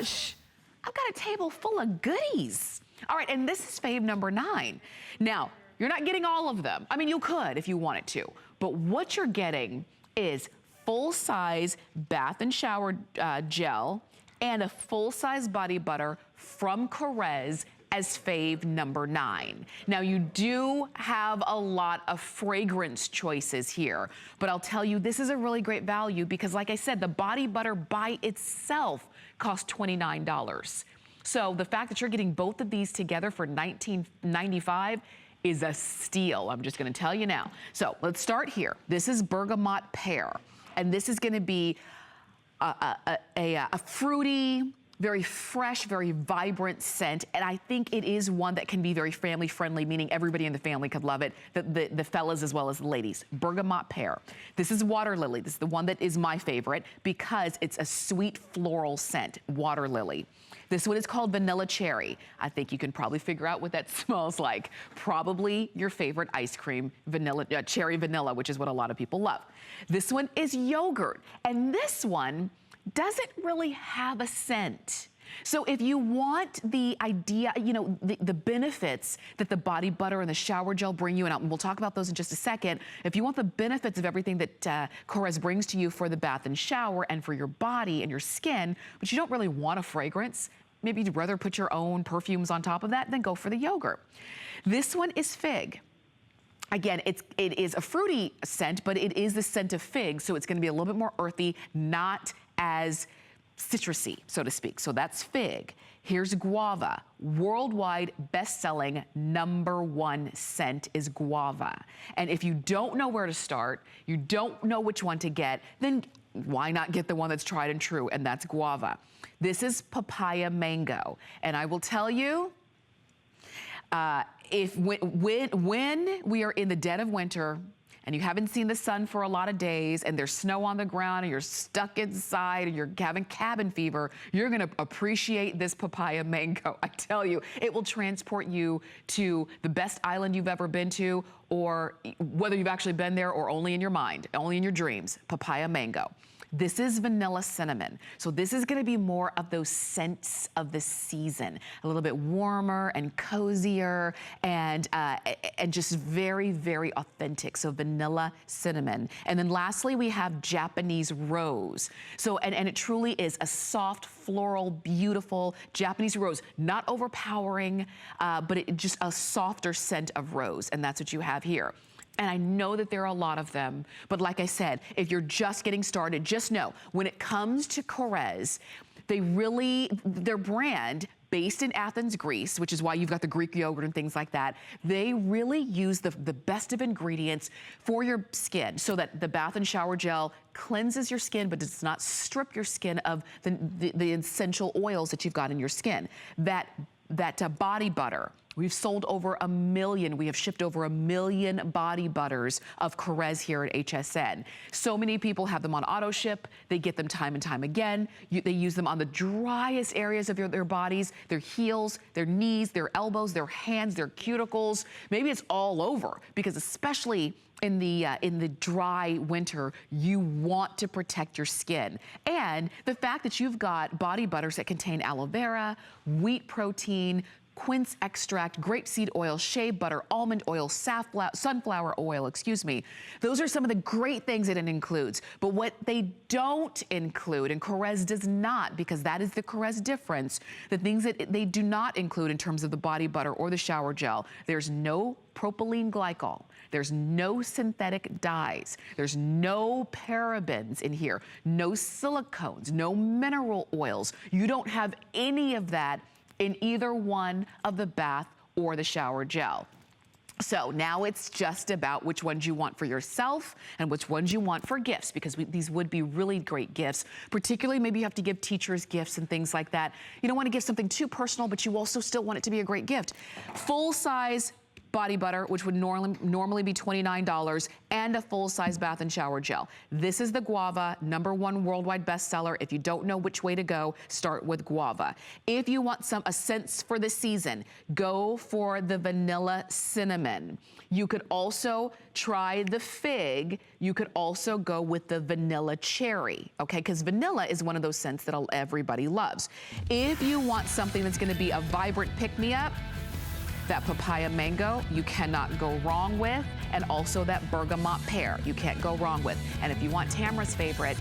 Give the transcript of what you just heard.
gosh, I've got a table full of goodies. All right, and this is fave number 9. Now, you're not getting all of them. I mean, you could if you wanted to, but what you're getting is full-size bath and shower gel and a full-size body butter from Korres as fave number 9. Now, you do have a lot of fragrance choices here, but I'll tell you, this is a really great value because, like I said, the body butter by itself costs $29. So the fact that you're getting both of these together for $19.95 is a steal. I'm just gonna tell you now. So let's start here. This is Bergamot Pear, and this is gonna be a fruity, very fresh, very vibrant scent, and I think it is one that can be very family friendly, meaning everybody in the family could love it, the fellas as well as the ladies. Bergamot Pear. This is Water Lily. This is the one that is my favorite because it's a sweet floral scent, Water Lily. This one is called Vanilla Cherry. I think you can probably figure out what that smells like. Probably your favorite ice cream, vanilla, cherry vanilla, which is what a lot of people love. This one is Yogurt, and this one doesn't really have a scent. So if you want the idea, you know, the benefits that the body butter and the shower gel bring you, and we'll talk about those in just a second. If you want the benefits of everything that Korres brings to you for the bath and shower and for your body and your skin, but you don't really want a fragrance, maybe you'd rather put your own perfumes on top of that, then go for the yogurt. This one is Fig. Again, it is a fruity scent, but it is the scent of fig, so it's gonna be a little bit more earthy, not as citrusy, so to speak. So that's Fig. Here's Guava. Worldwide best-selling #1 scent is Guava. And if you don't know where to start, you don't know which one to get, then why not get the one that's tried and true, and that's Guava. This is Papaya Mango. And I will tell you, when we are in the dead of winter, and you haven't seen the sun for a lot of days, and there's snow on the ground, and you're stuck inside, and you're having cabin fever, you're gonna appreciate this Papaya Mango. I tell you, it will transport you to the best island you've ever been to, or whether you've actually been there or only in your mind, only in your dreams. Papaya Mango. This is Vanilla Cinnamon. So this is gonna be more of those scents of the season. A little bit warmer and cozier and just very, very authentic. So Vanilla Cinnamon. And then lastly, we have Japanese Rose. So, and it truly is a soft, floral, beautiful Japanese rose. Not overpowering, but just a softer scent of rose. And that's what you have here. And I know that there are a lot of them, but like I said, if you're just getting started, just know, when it comes to Korres, their brand, based in Athens, Greece, which is why you've got the Greek yogurt and things like that, they really use the best of ingredients for your skin so that the bath and shower gel cleanses your skin, but does not strip your skin of the essential oils that you've got in your skin. That body butter, we've sold over 1 million. We have shipped over 1 million body butters of Korres here at HSN. So many people have them on auto ship. They get them time and time again. They use them on the driest areas of their bodies, their heels, their knees, their elbows, their hands, their cuticles. Maybe it's all over, because especially in the dry winter, you want to protect your skin. And the fact that you've got body butters that contain aloe vera, wheat protein, quince extract, grapeseed oil, shea butter, almond oil, sunflower oil, excuse me. Those are some of the great things that it includes. But what they don't include, and Korres does not, because that is the Korres difference, the things that they do not include in terms of the body butter or the shower gel, there's no propylene glycol. There's no synthetic dyes. There's no parabens in here, no silicones, no mineral oils. You don't have any of that in either one of the bath or the shower gel. So now it's just about which ones you want for yourself and which ones you want for gifts, because these would be really great gifts. Particularly, maybe you have to give teachers gifts and things like that. You don't want to give something too personal, but you also still want it to be a great gift. Full size body butter, which would normally be $29, and a full-size bath and shower gel. This is the guava, #1 worldwide bestseller. If you don't know which way to go, start with guava. If you want a scents for the season, go for the vanilla cinnamon. You could also try the fig. You could also go with the vanilla cherry, okay? Because vanilla is one of those scents that everybody loves. If you want something that's gonna be a vibrant pick-me-up, that papaya mango, you cannot go wrong with, and also that bergamot pear, you can't go wrong with. And if you want Tamara's favorite,